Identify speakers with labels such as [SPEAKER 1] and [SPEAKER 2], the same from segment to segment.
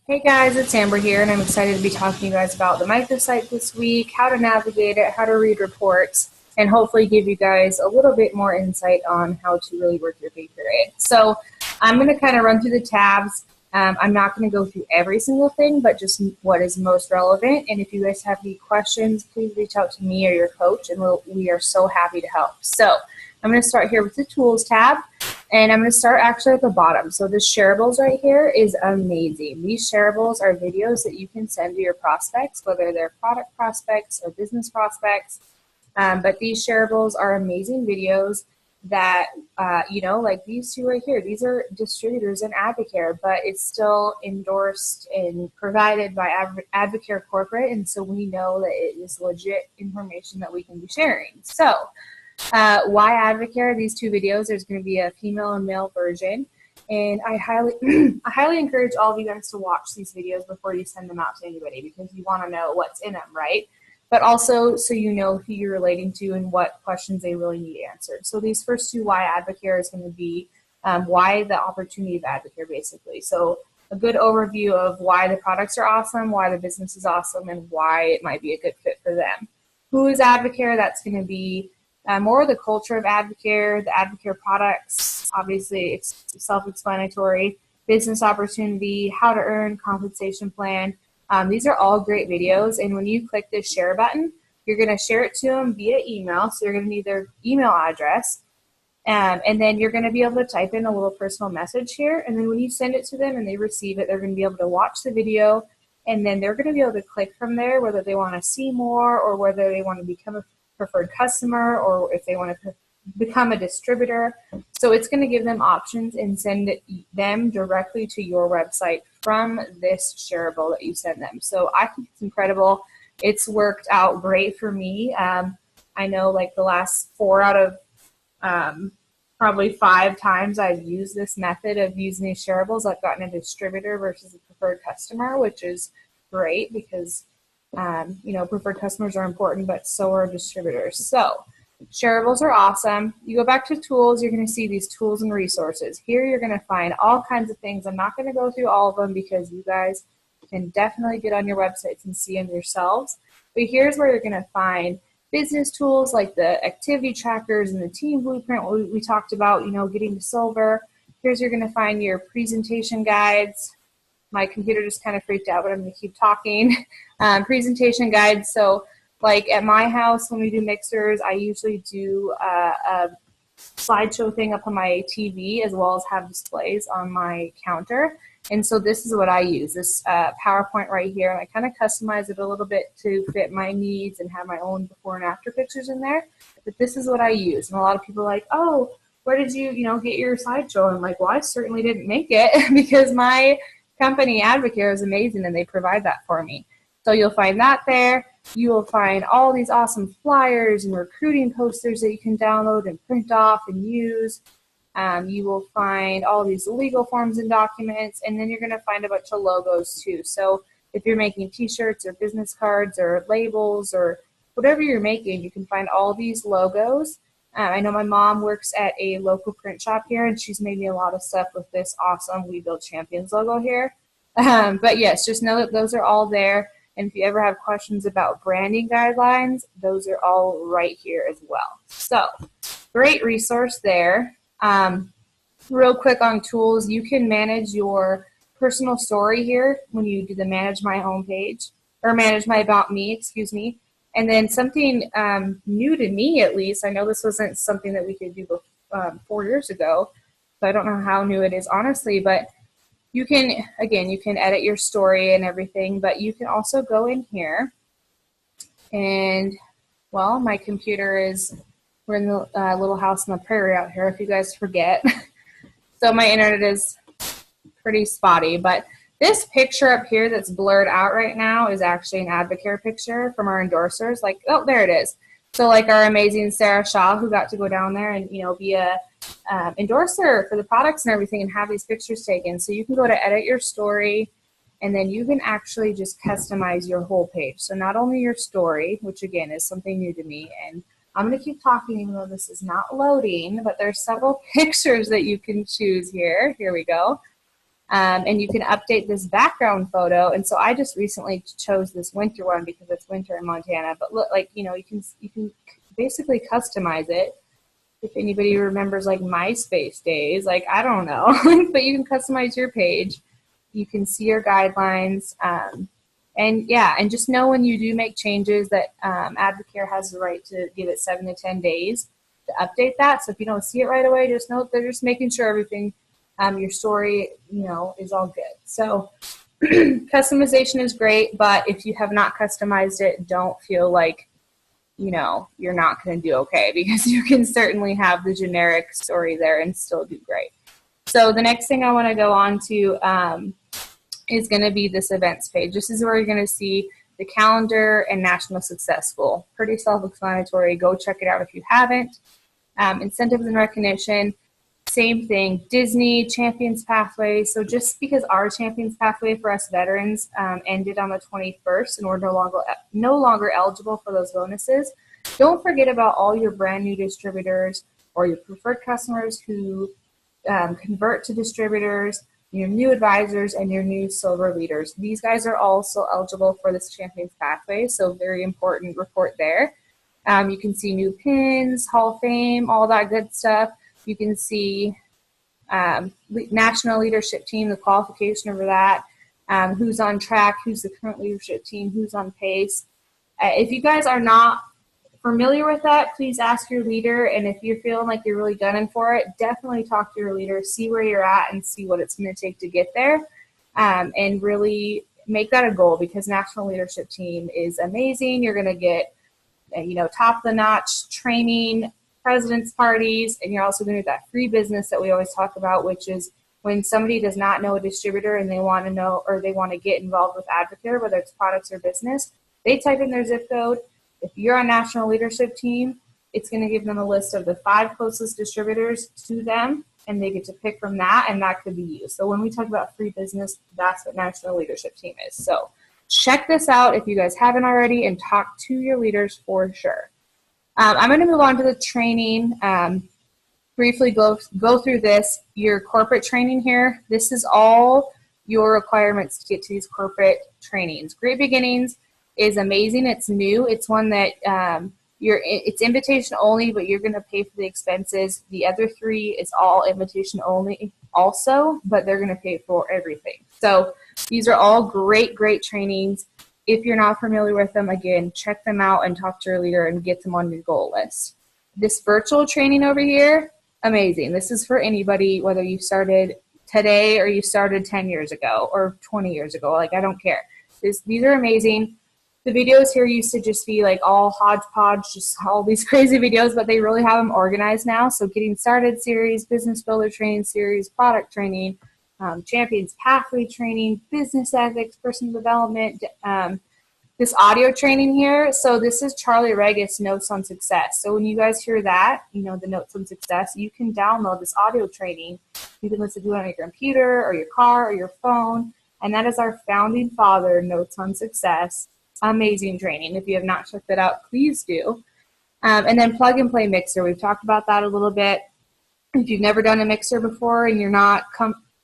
[SPEAKER 1] Hey guys, it's Amber here, and I'm excited to be talking to you guys about the microsite this week, how to navigate it, how to read reports, and hopefully give you guys a little bit more insight on how to really work your pay period. So I'm going to kind of run through the tabs. I'm not going to go through every single thing, but just what is most relevant. And if you guys have any questions, please reach out to me or your coach, and we are so happy to help. So I'm going to start here with the Tools tab. And I'm going to start actually at the bottom. So this shareables right here is amazing. These shareables are videos that you can send to your prospects, whether they're product prospects or business prospects. But these shareables are amazing videos that, like these two right here. These are distributors in Advocare, but it's still endorsed and provided by Advocare Corporate. And so we know that it is legit information that we can be sharing. So why Advocare? These two videos, there's going to be a female and male version, and I highly encourage all of you guys to watch these videos before you send them out to anybody, because you want to know what's in them, right? But also so you know who you're relating to and what questions they really need answered. So these first two, why Advocare, is going to be why the opportunity of Advocare, basically. So a good overview of why the products are awesome, why the business is awesome, and why it might be a good fit for them. Who is Advocare? That's going to be more of the culture of Advocare, the Advocare products. Obviously, it's self-explanatory. Business opportunity, how to earn, compensation plan. These are all great videos, and when you click this share button, you're going to share it to them via email. So you're going to need their email address, and then you're going to be able to type in a little personal message here, and then when you send it to them and they receive it, they're going to be able to watch the video, and then they're going to be able to click from there whether they want to see more or whether they want to become a preferred customer or if they want to become a distributor. So it's going to give them options and send them directly to your website from this shareable that you send them. So I think it's incredible. It's worked out great for me. I know like the last 4 out of probably 5 times I've used this method of using these shareables, I've gotten a distributor versus a preferred customer, which is great because preferred customers are important, but so are distributors. So shareables are awesome. You go back to tools, you're going to see these tools and resources. Here you're going to find all kinds of things. I'm not going to go through all of them because you guys can definitely get on your websites and see them yourselves. But here's where you're going to find business tools like the activity trackers and the team blueprint we talked about, getting to silver. Here's where you're going to find your presentation guides. My computer just kind of freaked out, but I'm going to keep talking. Presentation guides. So like at my house, when we do mixers, I usually do a slideshow thing up on my TV as well as have displays on my counter. And so this is what I use, this PowerPoint right here. And I kind of customize it a little bit to fit my needs and have my own before and after pictures in there. But this is what I use. And a lot of people are like, oh, where did you, get your slideshow? And I'm like, well, I certainly didn't make it because my company Advocare is amazing and they provide that for me. So you'll find that there. You will find all these awesome flyers and recruiting posters that you can download and print off and use. You will find all these legal forms and documents, and then you're going to find a bunch of logos too. So if you're making t-shirts or business cards or labels or whatever you're making, you can find all these logos. I know my mom works at a local print shop here, and she's made me a lot of stuff with this awesome We Build Champions logo here. But yes, just know that those are all there. And if you ever have questions about branding guidelines, those are all right here as well. So great resource there. Real quick on tools, you can manage your personal story here when you do the Manage My Homepage, or Manage My About Me, excuse me. And then something new to me, at least, I know this wasn't something that we could do 4 years ago, so I don't know how new it is, honestly, but you can edit your story and everything, but you can also go in here and, well, my computer we're in the little house on the prairie out here, if you guys forget. So my internet is pretty spotty, but this picture up here that's blurred out right now is actually an Advocare picture from our endorsers. Like, oh, there it is. So like our amazing Sarah Shaw, who got to go down there and, be a endorser for the products and everything and have these pictures taken. So you can go to edit your story, and then you can actually just customize your whole page. So not only your story, which again is something new to me, and I'm going to keep talking even though this is not loading, but there's several pictures that you can choose here. Here we go. And you can update this background photo. And so I just recently chose this winter one because it's winter in Montana. But look, like, you know, you can basically customize it. If anybody remembers like MySpace days, like, I don't know, but you can customize your page. You can see your guidelines. And yeah, and just know when you do make changes that Advocare has the right to give it 7 to 10 days to update that. So if you don't see it right away, just know they're just making sure everything, your story, you know, is all good. So customization is great, but if you have not customized it, don't feel like, you know, you're not going to do okay, because you can certainly have the generic story there and still do great. So the next thing I want to go on to is going to be this events page. This is where you're going to see the calendar and National Success School. Pretty self-explanatory. Go check it out if you haven't. Incentives and recognition, same thing. Disney, Champions Pathway. So just because our Champions Pathway for us veterans ended on the 21st and we're no longer eligible for those bonuses, don't forget about all your brand new distributors or your preferred customers who convert to distributors, your new advisors, and your new silver leaders. These guys are also eligible for this Champions Pathway, so very important report there. You can see new pins, Hall of Fame, all that good stuff. You can see national leadership team, the qualification over that, who's on track, who's the current leadership team, who's on pace. If you guys are not familiar with that, please ask your leader, and if you're feeling like you're really gunning for it, definitely talk to your leader, see where you're at, and see what it's going to take to get there, and really make that a goal, because national leadership team is amazing. You're going to get, you know, top-of-the-notch training, president's parties, and you're also going to get that free business that we always talk about, which is when somebody does not know a distributor and they want to know, or they want to get involved with Advocare, whether it's products or business, they type in their zip code. If you're on national leadership team, it's going to give them a list of the 5 closest distributors to them, and they get to pick from that, and that could be you. So when we talk about free business, that's what national leadership team is. So check this out if you guys haven't already, and talk to your leaders for sure. I'm going to move on to the training. Briefly go through this. Your corporate training here, this is all your requirements to get to these corporate trainings. Great Beginnings is amazing. It's new. It's one that it's invitation only, but you're going to pay for the expenses. The other 3 is all invitation only also, but they're going to pay for everything. So these are all great trainings. If you're not familiar with them, again, check them out and talk to your leader and get them on your goal list. This virtual training over here, amazing. This is for anybody, whether you started today or you started 10 years ago or 20 years ago. Like, I don't care. These are amazing. The videos here used to just be like all hodgepodge, just all these crazy videos, but they really have them organized now. So Getting Started series, Business Builder Training series, Product Training, Champions Pathway Training, Business Ethics, Personal Development, this audio training here. So this is Charlie Regis Notes on Success. So when you guys hear that, you know, the Notes on Success, you can download this audio training. You can listen to it on your computer or your car or your phone. And that is our founding father, Notes on Success. Amazing training. If you have not checked that out, please do. And then Plug and Play Mixer. We've talked about that a little bit. If you've never done a mixer before and you're not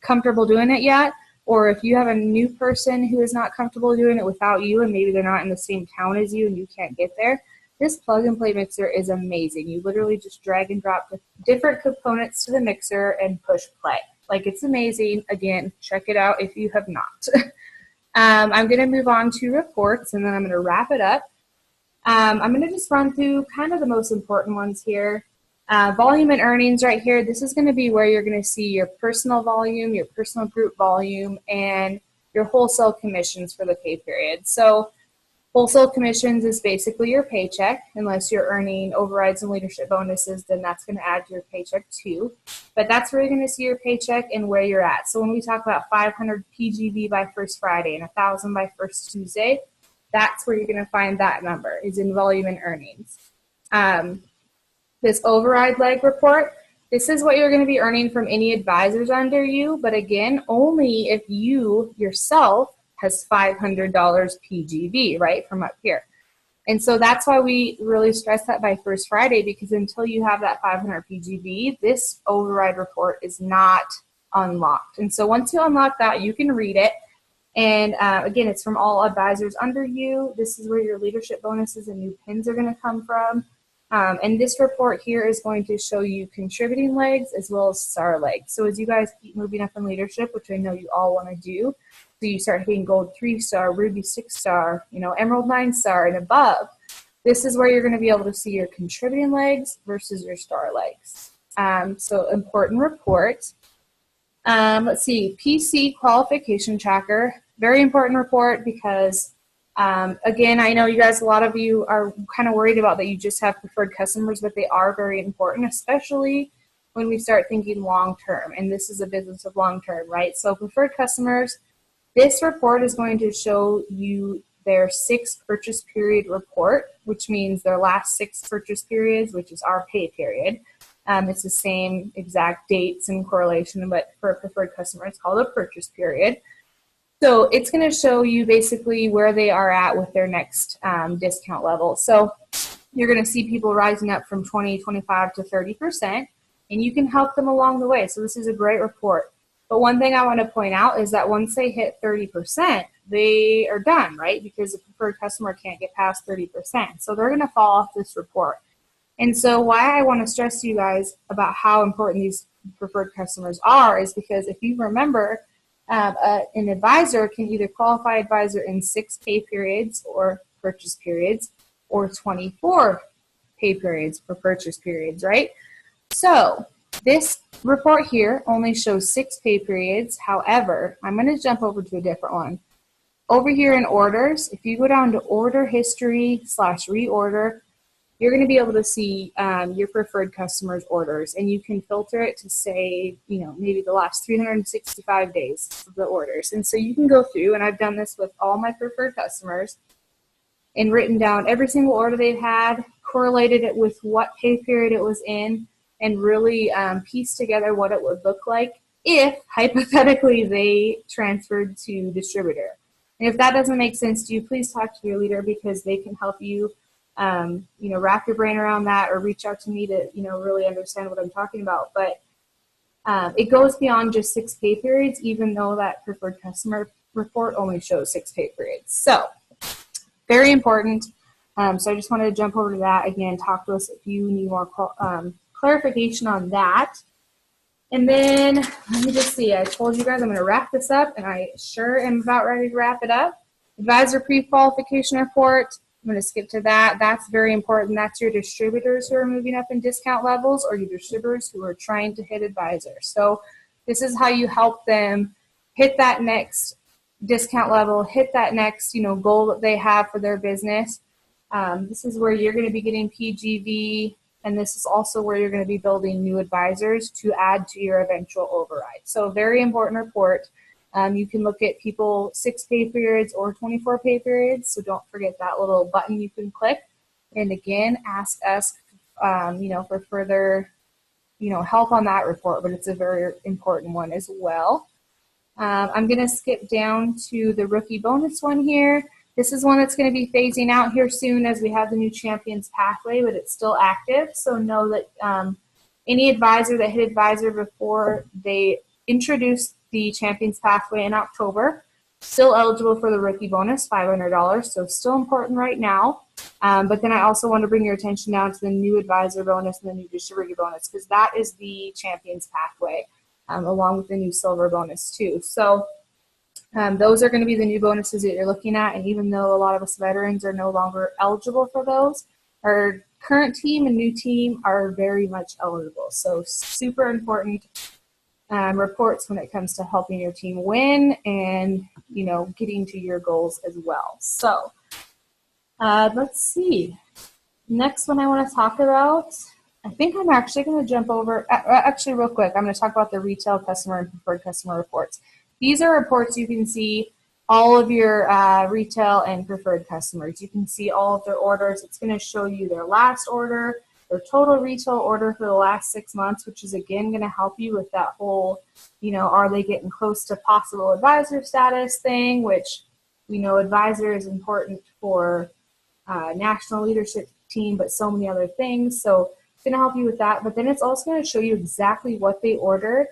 [SPEAKER 1] comfortable doing it yet, or if you have a new person who is not comfortable doing it without you and maybe they're not in the same town as you and you can't get there, this Plug and Play Mixer is amazing. You literally just drag and drop different components to the mixer and push play. Like, it's amazing. Again, check it out if you have not. I'm going to move on to reports, and then I'm going to wrap it up. I'm going to just run through kind of the most important ones here. Volume and earnings right here. This is going to be where you're going to see your personal volume, your personal group volume, and your wholesale commissions for the pay period. So wholesale commissions is basically your paycheck. Unless you're earning overrides and leadership bonuses, then that's going to add to your paycheck too. But that's where you're going to see your paycheck and where you're at. So when we talk about 500 PGV by first Friday and 1,000 by first Tuesday, that's where you're going to find that number, is in volume and earnings. This override leg report, this is what you're going to be earning from any advisors under you, but again, only if you yourself has $500 PGV, right, from up here. And so that's why we really stress that by first Friday, because until you have that 500 PGV, this override report is not unlocked. And so once you unlock that, you can read it. And again, it's from all advisors under you. This is where your leadership bonuses and new pins are going to come from. And this report here is going to show you contributing legs as well as star legs. So as you guys keep moving up in leadership, which I know you all want to do, so you start hitting gold 3-star, ruby 6-star, emerald 9-star and above, this is where you're going to be able to see your contributing legs versus your star legs. So important report. Let's see, PC qualification tracker. Very important report because, again, I know you guys, a lot of you are kind of worried about that you just have preferred customers, but they are very important, especially when we start thinking long-term. And this is a business of long-term, right? So preferred customers, this report is going to show you their 6 purchase period report, which means their last 6 purchase periods, which is our pay period. It's the same exact dates and correlation, but for a preferred customer, it's called a purchase period. So it's going to show you basically where they are at with their next discount level. So you're going to see people rising up from 20, 25 to 30%, and you can help them along the way. So this is a great report. But one thing I want to point out is that once they hit 30%, they are done, right? Because a preferred customer can't get past 30%. So they're going to fall off this report. And so why I want to stress to you guys about how important these preferred customers are is because if you remember, an advisor can either qualify advisor in 6 pay periods or purchase periods or 24 pay periods or purchase periods, right? So this report here only shows 6 pay periods. However, I'm going to jump over to a different one. Over here in orders, if you go down to order history / reorder, you're going to be able to see your preferred customers' orders, and you can filter it to say, maybe the last 365 days of the orders. And so you can go through, and I've done this with all my preferred customers, and written down every single order they've had, correlated it with what pay period it was in, and really pieced together what it would look like if, hypothetically, they transferred to distributor. And if that doesn't make sense to you, please talk to your leader because they can help you wrap your brain around that or reach out to me to, really understand what I'm talking about. But it goes beyond just 6 pay periods, even though that preferred customer report only shows 6 pay periods. So very important. So I just wanted to jump over to that again, talk to us if you need more clarification on that. And then let me just see, I told you guys I'm going to wrap this up, and I sure am about ready to wrap it up. Advisor pre-qualification report. I'm going to skip to that. That's very important. That's your distributors who are moving up in discount levels or your distributors who are trying to hit advisors. So this is how you help them hit that next discount level, hit that next, goal that they have for their business. This is where you're going to be getting PGV, and this is also where you're going to be building new advisors to add to your eventual override. So very important report. You can look at people 6 pay periods or 24 pay periods, so don't forget that little button you can click. And again, ask us, for further, help on that report, but it's a very important one as well. I'm going to skip down to the rookie bonus one here. This is one that's going to be phasing out here soon as we have the new champions pathway, but it's still active. So know that any advisor that hit advisor before they introduced the champions pathway in October, still eligible for the rookie bonus, $500. So still important right now. But then I also want to bring your attention down to the new advisor bonus and the new distributor bonus, because that is the champions pathway, along with the new silver bonus too. So those are going to be the new bonuses that you're looking at. And even though a lot of us veterans are no longer eligible for those, our current team and new team are very much eligible. So super important reports when it comes to helping your team win and, getting to your goals as well. So let's see. Next one I want to talk about, I think I'm actually going to jump over, actually real quick, I'm going to talk about the retail customer and preferred customer reports. These are reports you can see all of your retail and preferred customers. You can see all of their orders. It's going to show you their last order, their total retail order for the last 6 months, which is again going to help you with that whole, are they getting close to possible advisor status thing, which we know advisor is important for national leadership team, but so many other things. So it's going to help you with that. But then it's also going to show you exactly what they ordered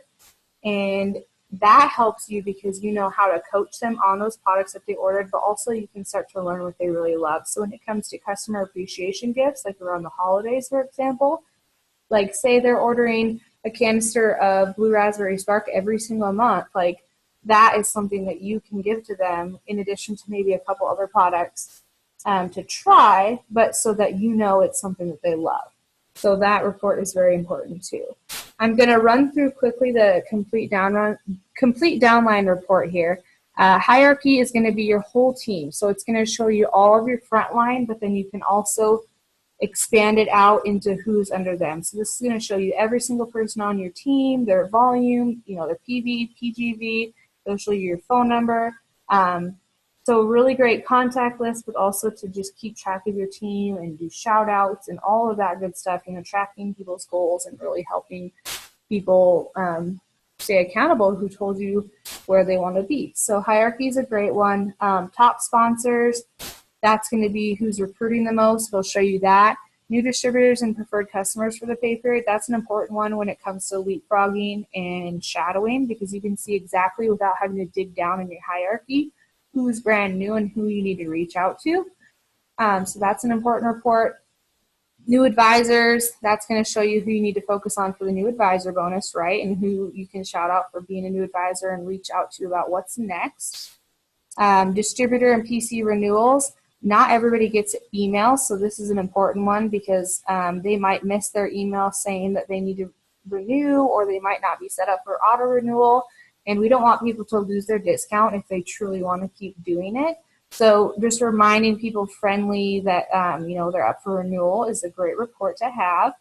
[SPEAKER 1] And that helps you because you know how to coach them on those products that they ordered, but also you can start to learn what they really love. So when it comes to customer appreciation gifts, like around the holidays, for example, like say they're ordering a canister of Blue Raspberry Spark every single month, like that is something that you can give to them in addition to maybe a couple other products to try, but so that you know it's something that they love. So that report is very important too. I'm going to run through quickly the complete downline report here. Hierarchy is going to be your whole team. So it's going to show you all of your frontline, but then you can also expand it out into who's under them. So this is going to show you every single person on your team, their volume, you know, their PV, PGV. It'll show you your phone number. So really great contact list, but also to just keep track of your team and do shout outs and all of that good stuff, you know, tracking people's goals and really helping people stay accountable who told you where they want to be. So hierarchy is a great one. Top sponsors, that's going to be who's recruiting the most. They'll show you that. New distributors and preferred customers for the pay period, that's an important one when it comes to leapfrogging and shadowing, because you can see exactly without having to dig down in your hierarchy who's brand new and who you need to reach out to. So that's an important report. New advisors, that's going to show you who you need to focus on for the new advisor bonus, right? And who you can shout out for being a new advisor and reach out to about what's next. Distributor and PC renewals, not everybody gets emails, so this is an important one because they might miss their email saying that they need to renew, or they might not be set up for auto renewal. And we don't want people to lose their discount if they truly want to keep doing it. So just reminding people friendly that, you know, they're up for renewal is a great report to have.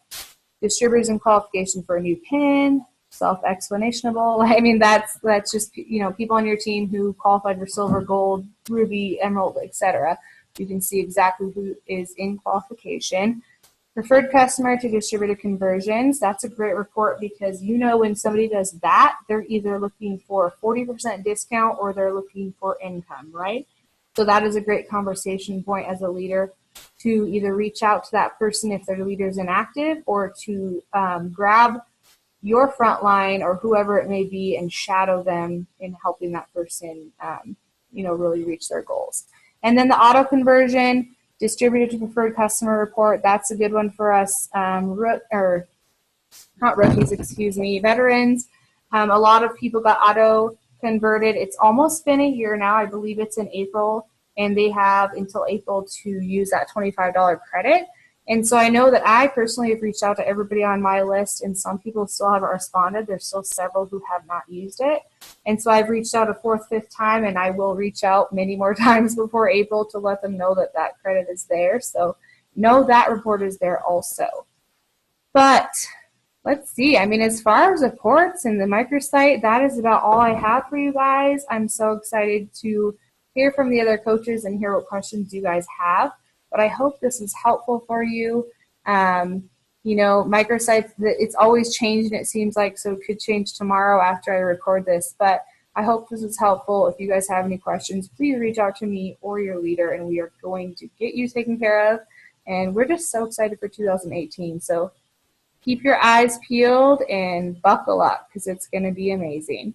[SPEAKER 1] Distributors and qualification for a new PIN, self-explanationable. I mean, that's just, you know, people on your team who qualified for silver, gold, ruby, emerald, etc. You can see exactly who is in qualification. Preferred customer to distributor conversions, that's a great report because you know when somebody does that, they're either looking for a 40% discount or they're looking for income, right? So that is a great conversation point as a leader to either reach out to that person if their leader is inactive, or to grab your front line or whoever it may be and shadow them in helping that person, you know, really reach their goals. And then the auto conversion, distributor to preferred customer report, that's a good one for us, or not rookies, excuse me, veterans. A lot of people got auto converted. It's almost been a year now. I believe it's in April, and they have until April to use that $25 credit. And so I know that I personally have reached out to everybody on my list, and some people still haven't responded. There's still several who have not used it. And so I've reached out a fourth, fifth time, and I will reach out many more times before April to let them know that that credit is there. So know that report is there also. But let's see. I mean, as far as reports and the microsite, that is about all I have for you guys. I'm so excited to hear from the other coaches and hear what questions you guys have. But I hope this is helpful for you. You know, microsites, it's always changed, and it seems like, so it could change tomorrow after I record this. But I hope this is helpful. If you guys have any questions, please reach out to me or your leader, and we are going to get you taken care of. And we're just so excited for 2018. So keep your eyes peeled and buckle up because it's going to be amazing.